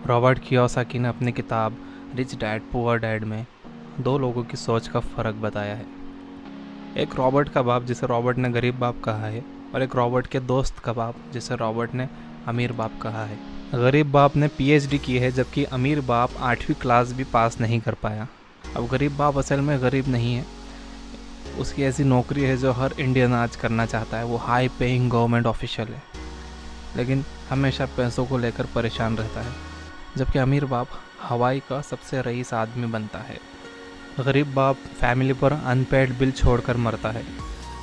Robert Kiyosaki ने अपनी किताब रिच डैड पुअर डैड में दो लोगों की सोच का फ़र्क बताया है। एक रॉबर्ट का बाप जिसे रॉबर्ट ने गरीब बाप कहा है, और एक रॉबर्ट के दोस्त का बाप जिसे रॉबर्ट ने अमीर बाप कहा है। गरीब बाप ने पीएचडी की है, जबकि अमीर बाप 8वीं क्लास भी पास नहीं कर पाया। अब गरीब बाप असल में गरीब नहीं है, उसकी ऐसी नौकरी है जो हर इंडियन आज करना चाहता है। वो हाई पेइंग गवर्नमेंट ऑफिशियल है, लेकिन हमेशा पैसों को लेकर परेशान रहता है। जबकि अमीर बाप हवाई का सबसे रईस आदमी बनता है। गरीब बाप फैमिली पर अनपेड बिल छोड़कर मरता है,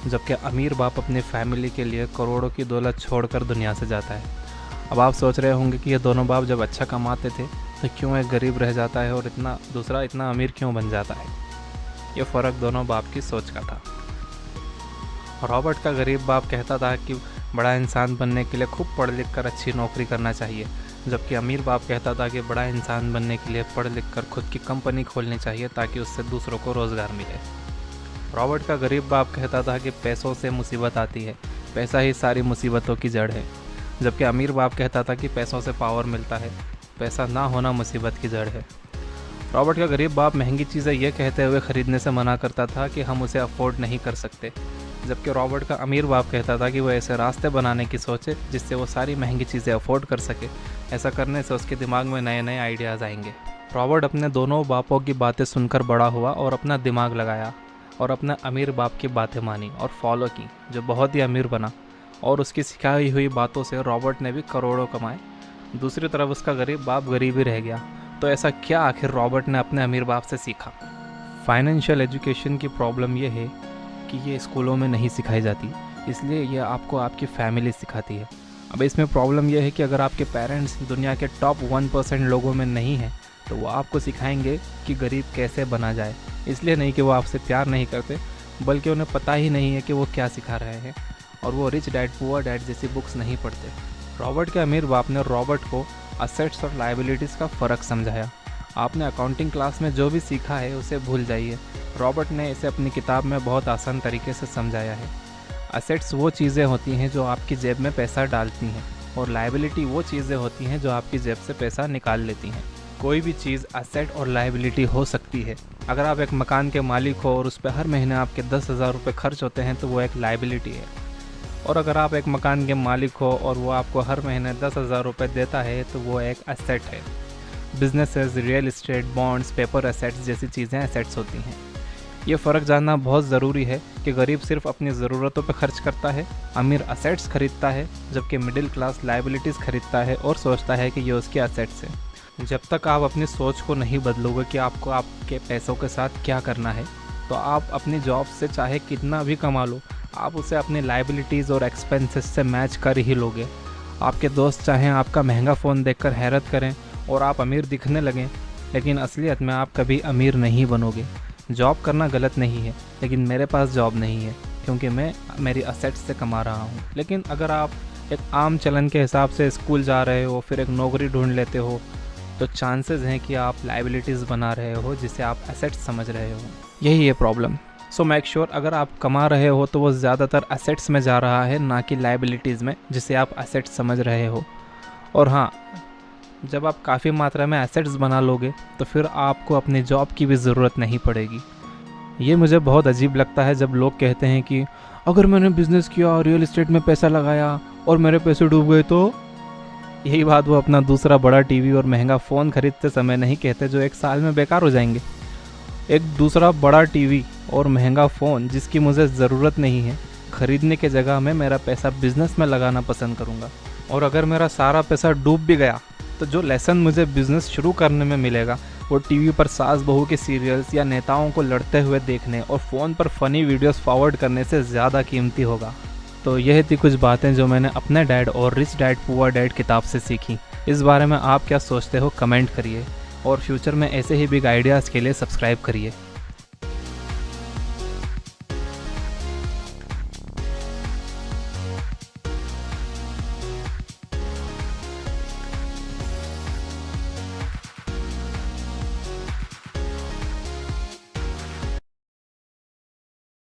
जबकि अमीर बाप अपनी फैमिली के लिए करोड़ों की दौलत छोड़कर दुनिया से जाता है। अब आप सोच रहे होंगे कि ये दोनों बाप जब अच्छा कमाते थे तो क्यों एक गरीब रह जाता है और दूसरा इतना अमीर क्यों बन जाता है। ये फ़र्क दोनों बाप की सोच का था। रॉबर्ट का गरीब बाप कहता था कि बड़ा इंसान बनने के लिए खूब पढ़ लिख कर अच्छी नौकरी करना चाहिए, जबकि अमीर बाप कहता था कि बड़ा इंसान बनने के लिए पढ़ लिख कर खुद की कंपनी खोलनी चाहिए ताकि उससे दूसरों को रोज़गार मिले। रॉबर्ट का गरीब बाप कहता था कि पैसों से मुसीबत आती है, पैसा ही सारी मुसीबतों की जड़ है, जबकि अमीर बाप कहता था कि पैसों से पावर मिलता है, पैसा ना होना मुसीबत की जड़ है। रॉबर्ट का गरीब बाप महंगी चीज़ें यह कहते हुए ख़रीदने से मना करता था कि हम उसे अफोर्ड नहीं कर सकते, जबकि रॉबर्ट का अमीर बाप कहता था कि वह ऐसे रास्ते बनाने की सोचे जिससे वो सारी महंगी चीज़ें अफोर्ड कर सके। ऐसा करने से उसके दिमाग में नए नए आइडियाज़ आएंगे। रॉबर्ट अपने दोनों बापों की बातें सुनकर बड़ा हुआ और अपना दिमाग लगाया और अपने अमीर बाप की बातें मानी और फॉलो की, जो बहुत ही अमीर बना, और उसकी सिखाई हुई बातों से रॉबर्ट ने भी करोड़ों कमाए। दूसरी तरफ उसका गरीब बाप गरीब ही रह गया। तो ऐसा क्या आखिर रॉबर्ट ने अपने अमीर बाप से सीखा? फाइनेंशियल एजुकेशन की प्रॉब्लम यह है कि ये स्कूलों में नहीं सिखाई जाती, इसलिए ये आपको आपकी फैमिली सिखाती है। अब इसमें प्रॉब्लम यह है कि अगर आपके पेरेंट्स दुनिया के टॉप 1% लोगों में नहीं हैं, तो वो आपको सिखाएंगे कि गरीब कैसे बना जाए। इसलिए नहीं कि वो आपसे प्यार नहीं करते, बल्कि उन्हें पता ही नहीं है कि वो क्या सिखा रहे हैं, और वो रिच डैड पुअर डैड जैसी बुक्स नहीं पढ़ते। रॉबर्ट के अमीर बाप ने रॉबर्ट को असेट्स और लायबिलिटीज़ का फ़र्क समझाया। आपने अकाउंटिंग क्लास में जो भी सीखा है उसे भूल जाइए। रॉबर्ट ने इसे अपनी किताब में बहुत आसान तरीके से समझाया है। असेट्स वो चीज़ें होती हैं जो आपकी जेब में पैसा डालती हैं, और लायबिलिटी वो चीज़ें होती हैं जो आपकी जेब से पैसा निकाल लेती हैं। कोई भी चीज़ असेट और लायबिलिटी हो सकती है। अगर आप एक मकान के मालिक हो और उस पर हर महीने आपके 10,000 रुपये खर्च होते हैं तो वो एक लायबिलिटी है। और अगर आप एक मकान के मालिक हो और वो आपको हर महीने 10,000 रुपये देता है तो वो एक असेट है। Businesses, real estate, bonds, paper assets जैसी चीज़ें एसेट्स होती हैं। ये फ़र्क जानना बहुत ज़रूरी है कि गरीब सिर्फ अपनी ज़रूरतों पर खर्च करता है, अमीर असेट्स खरीदता है, जबकि मिडिल क्लास लायबिलिटीज़ खरीदता है और सोचता है कि ये उसकी असेट्स है। जब तक आप अपनी सोच को नहीं बदलोगे कि आपको आपके पैसों के साथ क्या करना है, तो आप अपनी जॉब से चाहे कितना भी कमा लो, आप उसे अपनी लायबिलिटीज़ और एक्सपेंसेस से मैच कर ही लोगे। आपके दोस्त चाहें आपका महंगा फ़ोन देखकर हैरत करें और आप अमीर दिखने लगें, लेकिन असलियत में आप कभी अमीर नहीं बनोगे। जॉब करना गलत नहीं है, लेकिन मेरे पास जॉब नहीं है क्योंकि मैं मेरी असेट्स से कमा रहा हूँ। लेकिन अगर आप एक आम चलन के हिसाब से स्कूल जा रहे हो, फिर एक नौकरी ढूंढ लेते हो, तो चांसेस हैं कि आप लायबिलिटीज़ बना रहे हो जिसे आप एसेट्स समझ रहे हो। यही है प्रॉब्लम। सो मेक श्योर अगर आप कमा रहे हो तो वो ज़्यादातर एसेट्स में जा रहा है, ना कि लायबिलिटीज़ में जिसे आप एसेट्स समझ रहे हो। और हाँ, जब आप काफ़ी मात्रा में एसेट्स बना लोगे तो फिर आपको अपनी जॉब की भी ज़रूरत नहीं पड़ेगी। ये मुझे बहुत अजीब लगता है जब लोग कहते हैं कि अगर मैंने बिज़नेस किया, रियल इस्टेट में पैसा लगाया और मेरे पैसे डूब गए तो। यही बात वो अपना दूसरा बड़ा टीवी और महंगा फ़ोन खरीदते समय नहीं कहते, जो एक साल में बेकार हो जाएंगे। एक दूसरा बड़ा टीवी और महंगा फ़ोन जिसकी मुझे ज़रूरत नहीं है, ख़रीदने के जगह मैं मेरा पैसा बिज़नेस में लगाना पसंद करूँगा। और अगर मेरा सारा पैसा डूब भी गया तो जो लेसन मुझे बिज़नेस शुरू करने में मिलेगा वो टीवी पर सास बहू के सीरियल्स या नेताओं को लड़ते हुए देखने और फ़ोन पर फ़नी वीडियोस फॉरवर्ड करने से ज़्यादा कीमती होगा। तो यह थी कुछ बातें जो मैंने अपने डैड और रिच डैड पुअर डैड किताब से सीखी। इस बारे में आप क्या सोचते हो कमेंट करिए, और फ्यूचर में ऐसे ही बिग आइडियाज़ के लिए सब्सक्राइब करिए।